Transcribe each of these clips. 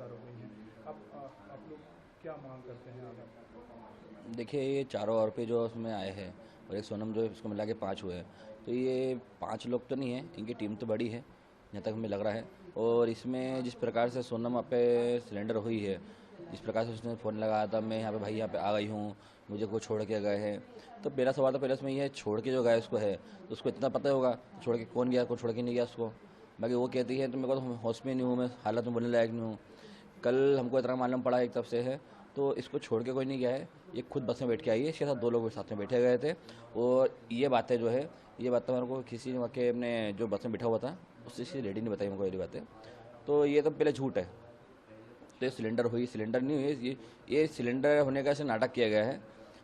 गिरफ्तार हो गई हैं। अब आप लोग क्या मांग करते हैं आगे? देखिए, ये चारों आरोपी जो उसमें आए हैं और एक सोनम जो है, इसको मिला के 5 हुए हैं। तो ये 5 लोग तो नहीं है, इनकी टीम तो बड़ी है जहाँ तक हमें लग रहा है। और इसमें जिस प्रकार से सोनम वहाँ पे सिलेंडर हुई है, जिस प्रकार से उसने फ़ोन लगाया था, मैं यहाँ पे भाई यहाँ पे आ गई हूँ, मुझे को छोड़ के गए हैं। तो मेरा सवाल तो पहले उसमें ये है, छोड़ के जो गया उसको है तो उसको इतना पता होगा छोड़ के कौन गया, कौन छोड़ के नहीं गया उसको। बाकी वो कहती है तो मेरे को तो होश में नहीं हूँ, मैं हालत में बोलने लायक नहीं हूँ। कल हमको इतना मालूम पड़ा एक तरफ से है, तो इसको छोड़ के कोई नहीं गया है, ये खुद बस में बैठ के आई है, इसके साथ 2 लोग साथ में बैठे गए थे। और ये बातें जो है, ये बातें मेरे को किसी ने के अपने जो बस में बैठा हुआ था उससे किसी लेडी ने बताई मेरे को ये बातें। तो ये तो पहले झूठ है। तो ये सिलेंडर हुई, सिलेंडर नहीं हुई, ये सिलेंडर होने का ऐसे नाटक किया गया है।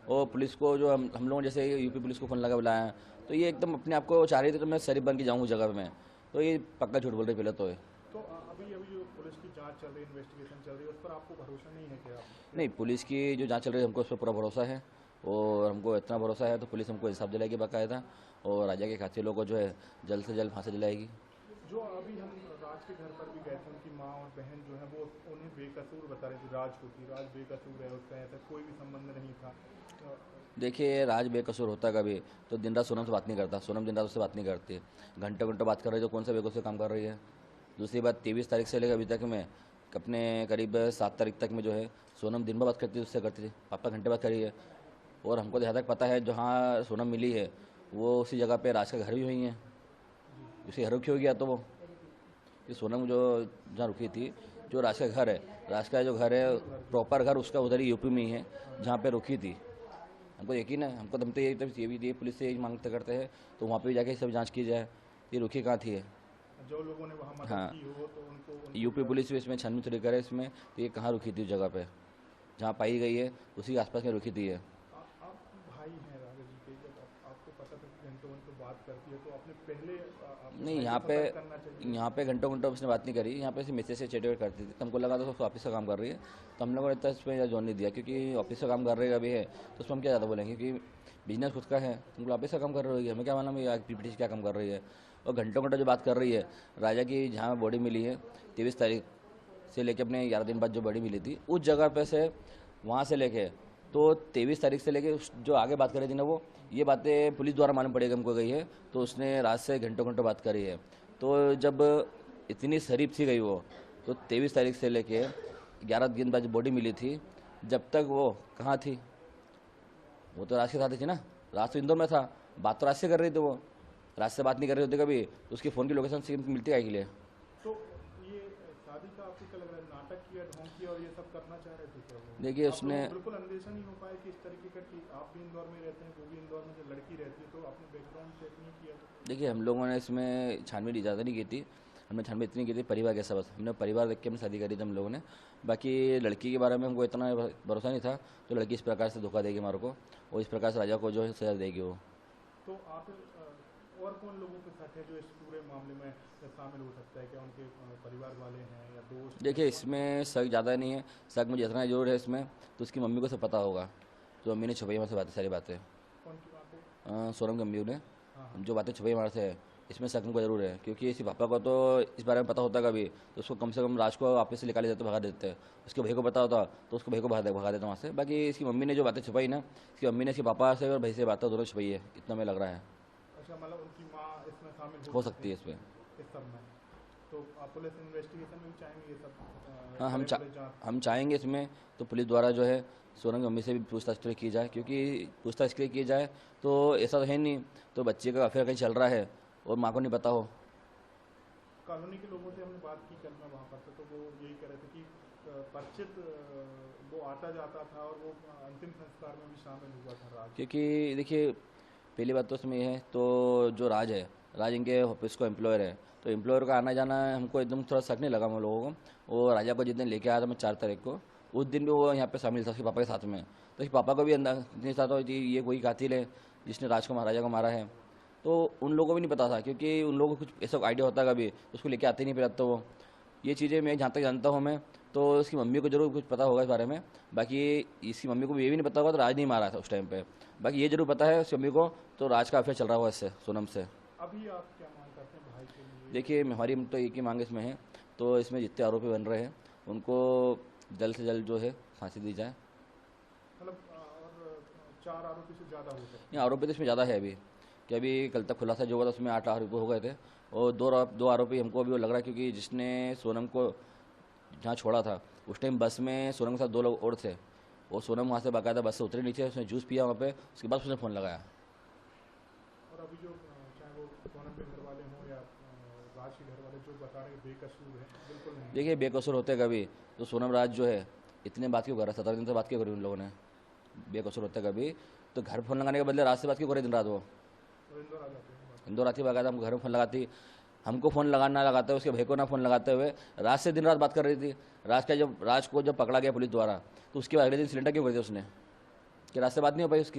और पुलिस को जो हम लोगों जैसे यूपी पुलिस को फ़ोन लगा बुलाया, तो ये एकदम अपने आप को चाह रही थी तो मैं शरीफ बन के जाऊँ उस जगह में। तो ये पक्का झूठ बोल रही पहले तो है। तो अभी अभी जो पुलिस की जांच चल रही है, इन्वेस्टिगेशन चल रही है, उस पर आपको भरोसा नहीं है क्या? नहीं, पुलिस की जो जांच चल रही है हमको उस पर पूरा भरोसा है। और हमको इतना भरोसा है तो पुलिस हमको इंसाफ दिलाएगी बाकायदा। और राजा के कातिलों को जो है जल्द से जल्द फांसी दिलाएगी। जो अभी हम राज के घर पर भी गए थे, उनकी माँ और बहन जो है वो उन्हें बेकसूर बता रही थी, राज को, कि राज बेकसूर है, उसका ऐसा कोई भी संबंध नहीं था। देखिए, राज बेकसूर होता कभी तो दिन रात सोनम से बात नहीं करता, सोनम दिन रात उससे बात नहीं करती। घंटे घंटों बात कर रही है, तो कौन सा बेकसूर काम कर रही है। दूसरी बात, 23 तारीख से लेकर अभी तक में अपने करीब 7 तारीख तक में जो है सोनम दिन भर बात करती थी, उससे करती थी, पापा घंटे बात करी है। और हमको जहाँ तक पता है जहाँ सोनम मिली है वो उसी जगह पे राज का घर भी हुई है। उसी घर रुकी होगी या तो वो, कि सोनम जो जहाँ रुकी थी, जो राज का घर है, राज का जो घर है प्रॉपर घर उसका उधर ही यूपी में ही है जहाँ पे रुकी थी। हमको यकीन है, हमको दम तो ये भी ये पुलिस से यही मांगते करते हैं तो वहाँ पे भी जाके सब जांच की जाए, ये रुकी कहाँ थी है। जो लोगों ने वहाँ मदद हाँ, की हो तो उनको यूपी पुलिस भी इसमें छानबीन थोड़ी करे इसमें, तो ये कहाँ रुकी थी उस जगह पे जहाँ पाई गई है, उसी के आसपास में रुकी थी ये। आप भाई हैं राजा जी के, जब आपको पता था कि घंटों घंटों बात करती है, तो आपने पहले अपने नहीं, भाई को सतर्क करना चाहिए। यहाँ पे घंटों घंटों उसने बात नहीं करी, यहाँ पे सिर्फ मैसेज से चैट वेट करती थी। तो हमको लगा था उसको ऑफिस का काम कर रही है, तो हम लोगों ने इतना इसमें जोन नहीं दिया, क्योंकि ऑफिस का काम कर रही है अभी है तो उसमें हम क्या ज़्यादा बोलेंगे, क्योंकि बिजनेस खुद का है, तुमको ऑफिस का काम कर रही है, हमें क्या मालूम है पीपीटी क्या काम कर रही है। और घंटों घंटों जो बात कर रही है, राजा की जहाँ बॉडी मिली है 23 तारीख से लेके अपने 11 दिन बाद जो बॉडी मिली थी उस जगह पे से, वहाँ से लेके तो 23 तारीख से लेके जो आगे बात कर रही थी ना वो, ये बातें पुलिस द्वारा मालूम पड़ेगी हमको गई है। तो उसने रात से घंटों घंटों बात करी है। तो जब इतनी शरीफ थी गई वो, तो 23 तारीख से लेके 11 दिन बाद बॉडी मिली थी, जब तक वो कहाँ थी, वो तो राज के साथ ही थी ना। राज तो इंदौर में था, बात तो राज से कर रही थी वो, राज से बात नहीं कर रही होती कभी तो उसकी फ़ोन की लोकेशन से मिलती है के लिए। तो ये शादी का आपको क्या लग रहा है, नाटक किया, ढोंग किया और ये सब करना चाह रहे थे क्या वो? देखिए आप लोगों उसने, को बिल्कुल अंदेशा नहीं हो पाया कि इस तरीके का, कि आप भी इंदौर में रहते हैं, वो भी इंदौर में, जो लड़की रहती है, तो आपने बैकग्राउंड चेक नहीं किया? देखिए हम लोगों ने इसमें छानबीन ज़्यादा नहीं की थी, हमने छानबीन इतनी की थी परिवार के सबक, हमने परिवार देख के हमने शादी करी थी हम लोगों ने। बाकी लड़की के बारे में हमको इतना भरोसा नहीं था, तो लड़की इस प्रकार से धोखा देगी हमारे को, और इस प्रकार से राजा को जो है सजा देगी वो। तो आप और कौन लोगों के साथ है जो इस पूरे मामले में शामिल हो सकता है? क्या उनके परिवार वाले हैं या दोस्त हैं? देखिए इसमें शक ज़्यादा नहीं है, शक मुझे इतना जरूर है इसमें, तो उसकी मम्मी को सब पता होगा, जो मम्मी ने छुपाई हमारे से बातें, सारी बातें। कौन की बात है? सोनम की मम्मी ने हाँ हाँ। जो बातें छुपाई हमारे से, इसमें शक हमको जरूर है, क्योंकि इसी पापा को तो इस बारे में पता होता कभी तो उसको कम से कम राज को वापस से निकाले जाते, भगा देते हैं। उसके भाई को पता होता तो उसको भाई को भगा देता वहाँ से। बाकी इसकी मम्मी ने जो बातें छुपाई ना, इसकी मम्मी ने इसके पापा से और भाई से बातें दोनों छुपाई है, इतना में लग रहा है। अच्छा, मतलब उनकी माँ इसमें शामिल हो हो सकती सकती है इसमें। है इस सब में? तो आप पुलिस इन्वेस्टिगेशन में भी चाहेंगे ये सब हाँ, करे, पुलिस जांच? हम चाहेंगे इसमें तो पुलिस द्वारा जो है सोनम की मम्मी से भी पूछताछ की जाए, क्योंकि पूछताछ के लिए की जाए तो ऐसा तो है नहीं तो बच्चे का अफेयर कहीं चल रहा है और माँ को नहीं पता हो। कॉलोनी के लोगों से हमने बात की कल, मैं वहाँ पर था, तो वो यही कह रहे थे कि परिचित वो आता जाता था और वो अंतिम संस्कार में भी शामिल हुआ था राज। क्योंकि देखिए पहली बात तो इसमें ये है, तो जो राज है, राज इनके ऑफिस को एम्प्लॉयर है, तो एम्प्लॉयर का आना जाना हमको एकदम थोड़ा शक नहीं लगा हम लोगों को। और राजा को जिस दिन लेके आया था मैं 4 तारीख को, उस दिन भी वो यहाँ पे शामिल था उसके पापा के साथ में, तो उसके पापा को भी नहीं था तो ये कोई कातिल है जिसने राज को राजा को मारा है। तो उन लोगों को भी नहीं पता था, क्योंकि उन लोगों को कुछ ऐसा आइडिया होता है कभी उसको लेके आते नहीं फिर तो वो। ये चीज़ें मैं जहाँ तक जानता हूँ मैं, तो इसकी मम्मी को जरूर कुछ पता होगा इस बारे में। बाकी इसकी मम्मी को भी ये भी नहीं पता होगा तो राज नहीं मारा था उस टाइम पे। बाकी ये जरूर पता है उसकी मम्मी को, तो राज का अफेयर चल रहा होगा इससे, सोनम से। अभी आप क्या मांग करते हैं भाई के लिए? देखिए हमारी तो एक ही मांग इसमें है, तो इसमें जितने आरोपी बन रहे हैं उनको जल्द से जल्द जो है फांसी दी जाए। मतलब और 4 आरोपी से ज़्यादा हो सकते ये आरोपी तो इसमें ज़्यादा है अभी, कि अभी कल तक खुलासा जो हुआ था उसमें 8 आरोपी हो गए थे, और दो आरोपी हमको अभी वो लग रहा है, क्योंकि जिसने सोनम को जहाँ छोड़ा था उस टाइम बस में सोनम के साथ 2 लोग और थे, और सोनम वहाँ से बाकायदा बस से उतरे नीचे, उसने जूस पिया वहाँ पे, उसके बाद उसने फ़ोन लगाया। और अभी जो चाहे वो सोनम के घर वाले हों या राज के घर वाले जो बता रहे हैं बेकसूर है, बिल्कुल नहीं। देखिए बेकसूर होते कभी तो सोनम राज जो है इतने बात क्यों कर रहा है, 17 दिन से बात क्यों करी उन लोगों ने? बेकसूर होते कभी तो घर फ़ोन लगाने के बदले रात से बात क्यों करे दिन रात? वो और इंदौर आ जाते हैं। इंदौर आती बाकायदा हमको घर में फ़ोन लगाती, हमको फ़ोन लगाना लगाते हुए उसके भाई को ना फ़ोन लगाते हुए रात से दिन रात बात कर रही थी। राज को जब पकड़ा गया पुलिस द्वारा तो उसके बाद अगले दिन सिलेंडर क्यों कर दिया उसने, कि रात से बात नहीं हो पाई उसकी?